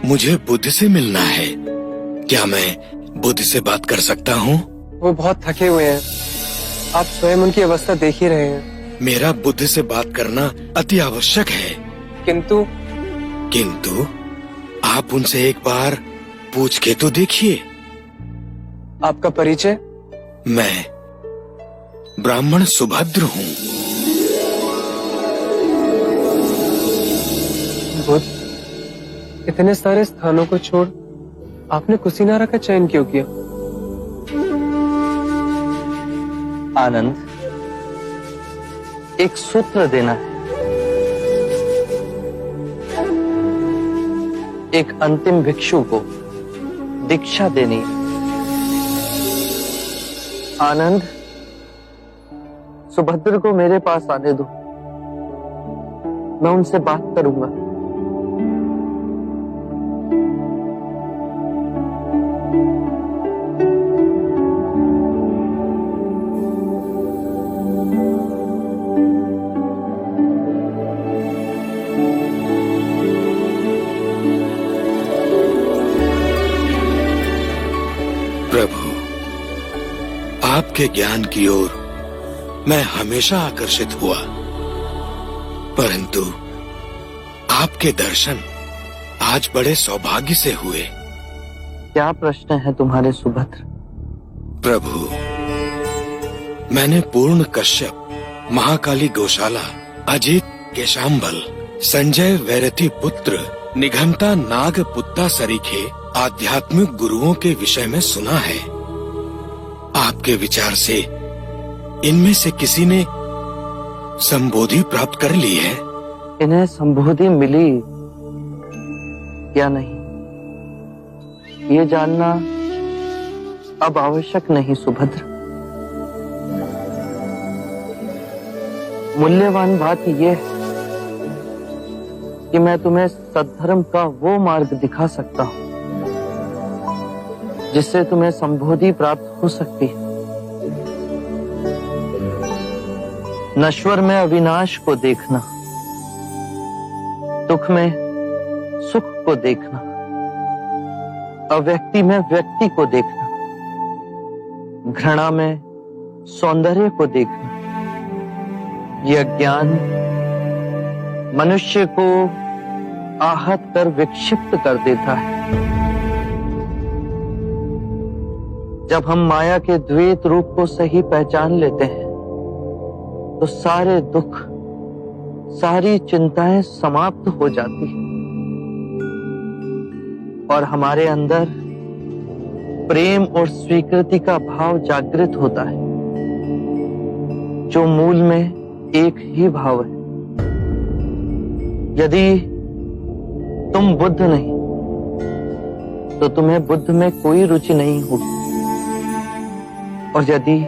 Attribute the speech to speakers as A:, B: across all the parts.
A: मुझे बुद्ध से मिलना है। क्या मैं बुद्ध से बात कर सकता हूँ?
B: वो बहुत थके हुए हैं। आप स्वयं उनकी अवस्था देख ही रहे हैं।
A: मेरा बुद्ध से बात करना अति आवश्यक है। किंतु आप उनसे एक बार पूछ के तो देखिए।
B: आपका परिचय?
A: मैं ब्राह्मण सुभद्र हूँ।
B: बुद्ध, इतने सारे स्थानों को छोड़ आपने कुशीनारा का चयन क्यों किया?
C: आनंद, एक सूत्र देना है, एक अंतिम भिक्षु को दीक्षा देनी है। आनंद, सुभद्र को मेरे पास आने दो, मैं उनसे बात करूंगा।
A: प्रभु, आपके ज्ञान की ओर मैं हमेशा आकर्षित हुआ, परंतु आपके दर्शन आज बड़े सौभाग्य से हुए।
C: क्या प्रश्न है तुम्हारे सुभद्र?
A: प्रभु, मैंने पूर्ण कश्यप, महाकाली गौशाला, अजित केशाम्बल, संजय वैरती पुत्र, निघंटा नाग पुत्ता सरीखे आध्यात्मिक गुरुओं के विषय में सुना है। आपके विचार से इनमें से किसी ने संबोधि प्राप्त कर ली है?
C: इन्हें संबोधि मिली या नहीं, ये जानना अब आवश्यक नहीं सुभद्र। मूल्यवान बात यह है कि मैं तुम्हें सद्धर्म का वो मार्ग दिखा सकता हूं जिससे तुम्हें संबोधि प्राप्त हो सकती है। नश्वर में अविनाश को देखना, दुख में सुख को देखना, अव्यक्ति में व्यक्ति को देखना, घृणा में सौंदर्य को देखना, यह ज्ञान मनुष्य को आहत कर विक्षिप्त कर देता है। जब हम माया के द्वैत रूप को सही पहचान लेते हैं तो सारे दुख, सारी चिंताएं समाप्त हो जाती हैं और हमारे अंदर प्रेम और स्वीकृति का भाव जागृत होता है, जो मूल में एक ही भाव है। यदि तुम बुद्ध नहीं तो तुम्हें बुद्ध में कोई रुचि नहीं होगी, और यदि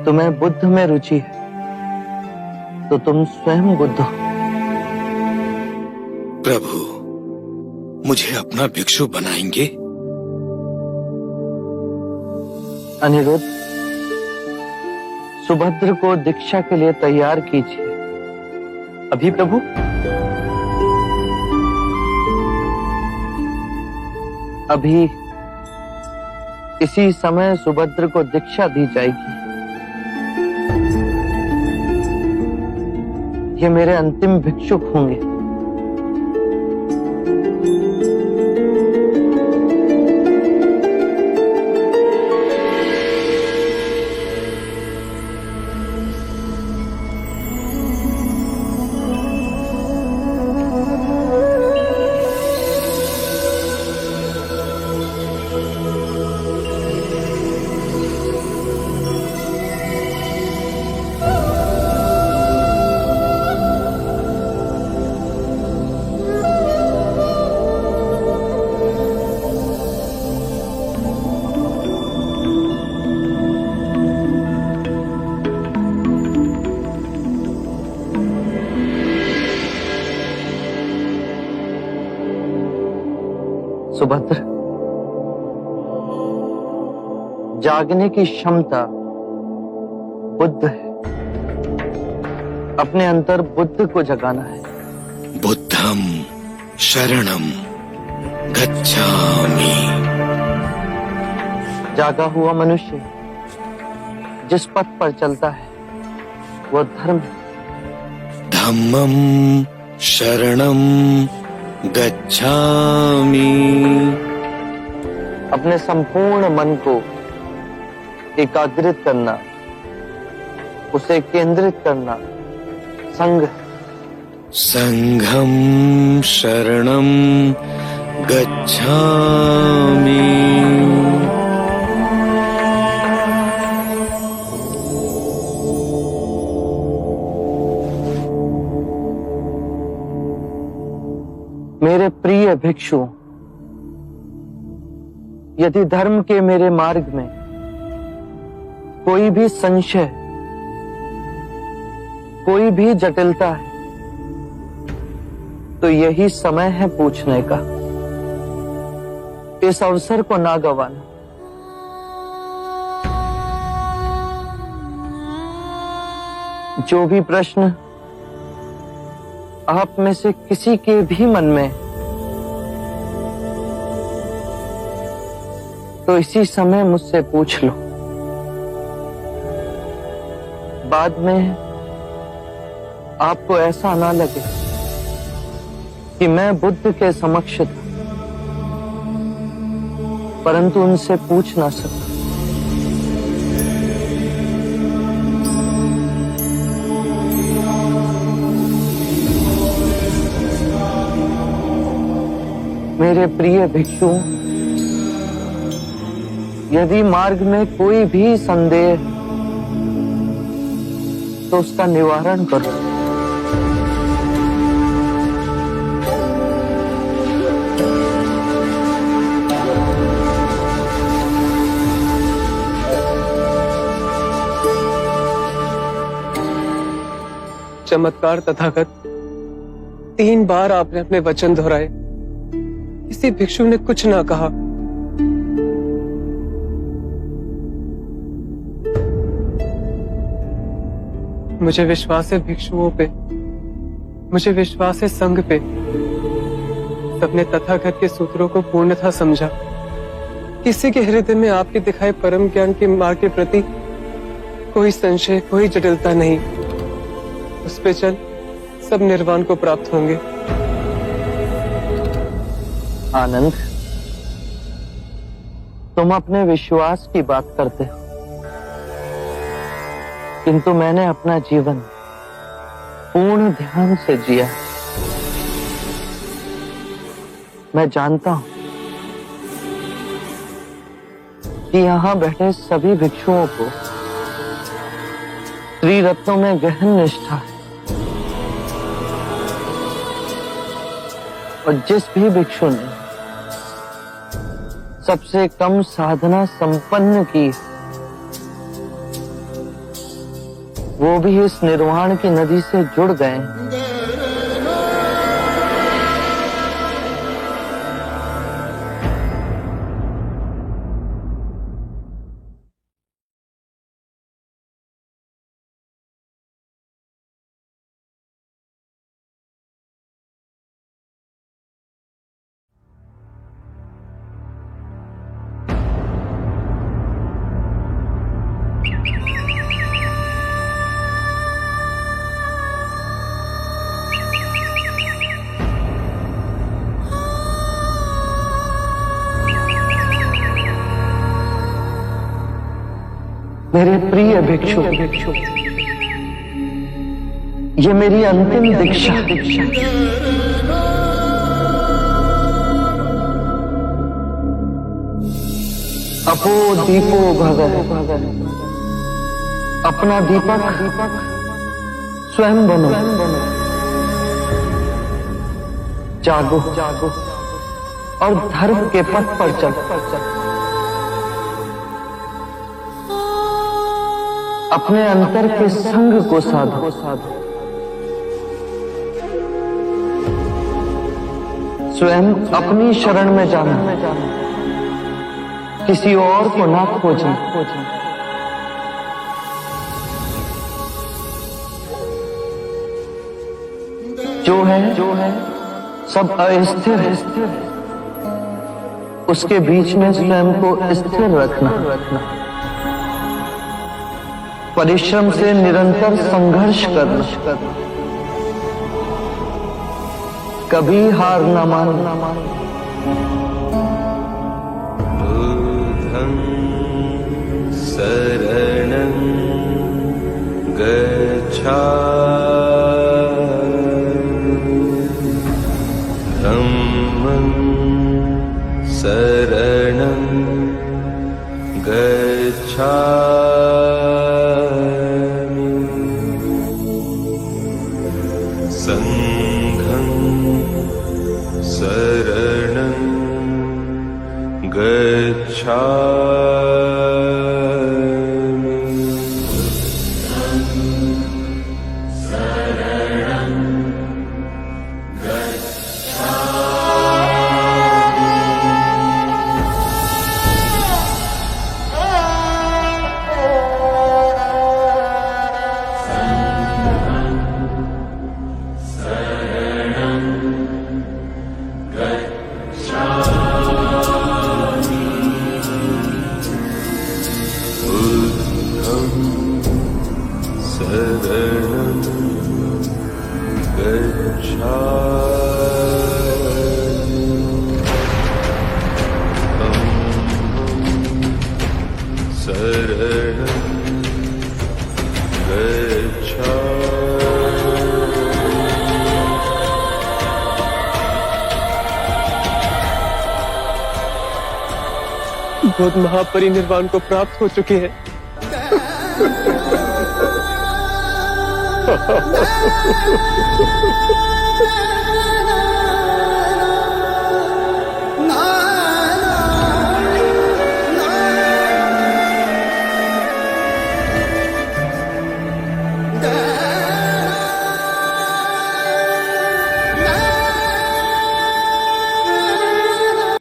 C: तुम्हें बुद्ध में रुचि है तो तुम स्वयं बुद्ध हो।
A: प्रभु, मुझे अपना भिक्षु बनाएंगे?
C: अनिरुद्ध, सुभद्र को दीक्षा के लिए तैयार कीजिए।
B: अभी प्रभु?
C: अभी इसी समय सुभद्र को दीक्षा दी जाएगी। ये मेरे अंतिम भिक्षुक होंगे। सुभद्र, जागने की क्षमता बुद्ध है। अपने अंतर बुद्ध को जगाना है।
A: बुद्धम शरणम गच्छामि।
C: जागा हुआ मनुष्य जिस पथ पर चलता है वो धर्म है।
A: धम्मं शरणं गच्छामि।
C: अपने संपूर्ण मन को एकाग्रित करना, उसे केंद्रित करना संघ है।
A: संघं शरणं गच्छामि।
C: मेरे प्रिय भिक्षुओं, यदि धर्म के मेरे मार्ग में कोई भी संशय, कोई भी जटिलता है, तो यही समय है पूछने का। इस अवसर को ना गंवाना। जो भी प्रश्न आप में से किसी के भी मन में, तो इसी समय मुझसे पूछ लो। बाद में आपको ऐसा ना लगे कि मैं बुद्ध के समक्ष था परंतु उनसे पूछ ना सका। मेरे प्रिय भिक्षुओं, यदि मार्ग में कोई भी संदेह तो उसका निवारण करो।
B: चमत्कार तथागत, 3 बार आपने अपने वचन दोहराए, किसी भिक्षु ने कुछ ना कहा। मुझे विश्वास है भिक्षुओं पे, मुझे विश्वास है संघ पे। सबने तथागत के सूत्रों को पूर्णतः समझा। किसी के हृदय में आपके दिखाए परम ज्ञान के मार्ग के प्रति कोई संशय, कोई जटिलता नहीं। उस पे चल सब निर्वाण को प्राप्त होंगे।
C: आनंद, तुम अपने विश्वास की बात करते हो, किंतु मैंने अपना जीवन पूर्ण ध्यान से जिया। मैं जानता हूं कि यहां बैठे सभी भिक्षुओं को त्रिरत्नों में गहन निष्ठा है, और जिस भी भिक्षु ने सबसे कम साधना संपन्न की, वो भी इस निर्वाण की नदी से जुड़ गए। मेरे प्रिय भिक्षु, ये मेरी अंतिम दीक्षा। अपो दीपो भगव, अपना दीपक स्वयं बनो। जागो और धर्म के पथ पर चलो। अपने अंतर के संग को साधो। स्वयं अपनी शरण में जाना, किसी और को ना खोजना। जो है सब अस्थिर है, उसके बीच में स्वयं को स्थिर रखना, परिश्रम से निरंतर संघर्ष करना, कभी हार न मानना।
D: बुद्धं शरणं गच्छामि, धम्मं शरणं गच्छामि, संघं शरणं गच्छामि। बुद्धं शरणं गच्छामि, धम्मं शरणं गच्छामि।
B: बुद्ध महापरिनिर्वाण को प्राप्त हो चुके हैं।